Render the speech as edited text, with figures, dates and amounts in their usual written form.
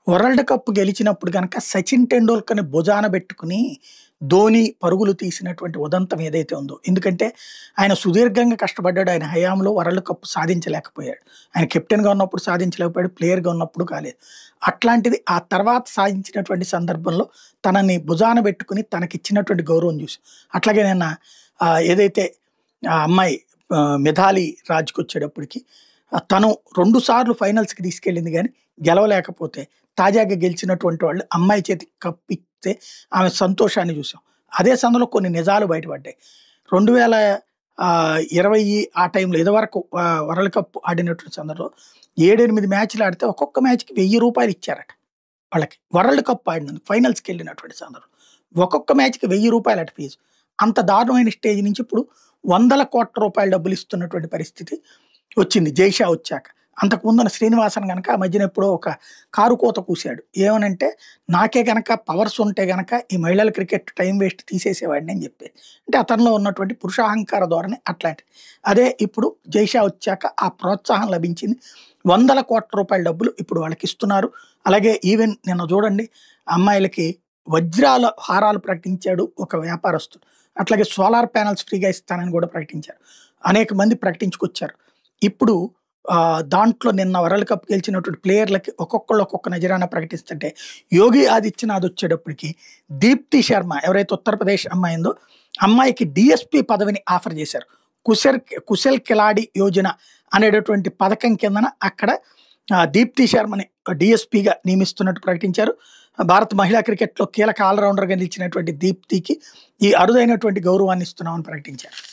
World cup గెలిచినప్పుడు గనక 'సచిన్ టెండూల్కర్‌ని' భుజాన బెట్టుకొని ధోని పరుగులు తీసినటువంటి ఉదంతం ఏదైతే ఉందో. ఎందుకంటే ఆయన సుదీర్ఘంగా కష్టపడ్డాడు. ఆయన హయాంలో వరల్డ్ కప్ సాధించలేకపోయాడు. ఆయన కెప్టెన్‌గా ఉన్నప్పుడు సాధించలేకపోయాడు. ప్లేయర్‌గా ఉన్నప్పుడు కాలేదు. అట్లాంటిది ఆ తర్వాత సాధించినటువంటి సందర్భంలో తనని భుజాన బెట్టుకొని తనకిచ్చినటువంటి గౌరవం చూసాం. అట్లాగే నిన్న ఏదైతే ఆ అమ్మాయి మిథాలీ రాజ్‌కొచ్చేటప్పటికి తను 2 సార్లు ఫైనల్స్‌కి తీసుకెళ్ళింది గానీ గెలవలేకపోతే తాజాగా గెలిచినటువంటి వాళ్ళు అమ్మాయి చేతికి కప్పిస్తే ఆమె సంతోషాన్ని చూసాం. అదే సమయంలో కొన్ని నిజాలు బయటపడ్డాయి. 2020 ఆ టైంలో ఇదివరకు వరల్డ్ కప్ ఆడినటువంటి సందర్భంలో 7, 8 మ్యాచ్‌లు ఆడితే ఒక్కొక్క మ్యాచ్‌కి ₹1000 ఇచ్చారట వాళ్ళకి. వరల్డ్ కప్ ఆడినందుకు ఫైనల్స్‌కెళ్ళినటువంటి సందర్భం. ఒక్కొక్క మ్యాచ్‌కి ₹1000 అట ఫీజు. అంత దారుణమైన స్టేజ్ నుంచి ఇప్పుడు వందల కోట్ల రూపాయల డబ్బులు ఇస్తున్నటువంటి పరిస్థితి వచ్చింది జైషా వచ్చాక. అంతకుముందున శ్రీనివాసన్ గనక ఆ మధ్యన ఎప్పుడో ఒక కారు కూత కూసాడు. ఏమనంటే నాకే గనక పవర్స్ ఉంటే గనక ఈ మహిళల క్రికెట్ టైం వేస్ట్ తీసేసేవాడిని అని చెప్పేది. అంటే అతనిలో ఉన్నటువంటి పురుషాహంకార ధోరణి అట్లాంటిది. అదే ఇప్పుడు జైషా వచ్చాక ఆ ప్రోత్సాహం లభించింది. వందల కోట్ల రూపాయల డబ్బులు ఇప్పుడు వాళ్ళకి ఇస్తున్నారు. అలాగే ఈవెన్ నిన్న చూడండి అమ్మాయిలకి వజ్రాల హారాలు ప్రకటించాడు ఒక వ్యాపారస్తుడు. అట్లాగే సోలార్ ప్యానెల్స్ ఫ్రీగా ఇస్తానని కూడా ప్రకటించారు. అనేక మంది ప్రకటించుకొచ్చారు. ఇప్పుడు దాంట్లో నిన్న వరల్డ్ కప్ గెలిచినటువంటి ప్లేయర్లకి ఒక్కొక్కళ్ళు ఒక్కొక్క నజరానా ప్రకటిస్తుంటే యోగి ఆదిత్యనాథ్ వచ్చేటప్పటికి దీప్తి శర్మ ఎవరైతే ఉత్తరప్రదేశ్ అమ్మాయి ఉందో అమ్మాయికి డిఎస్పీ పదవిని ఆఫర్ చేశారు. కుశల్ కిలాడి యోజన అనేటటువంటి పథకం కిందన అక్కడ దీప్తి శర్మని డిఎస్పీగా నియమిస్తున్నట్టు ప్రకటించారు. భారత మహిళా క్రికెట్లో కీలక ఆల్రౌండర్గా నిలిచినటువంటి దీప్తికి ఈ అరుదైనటువంటి గౌరవాన్ని ఇస్తున్నామని ప్రకటించారు.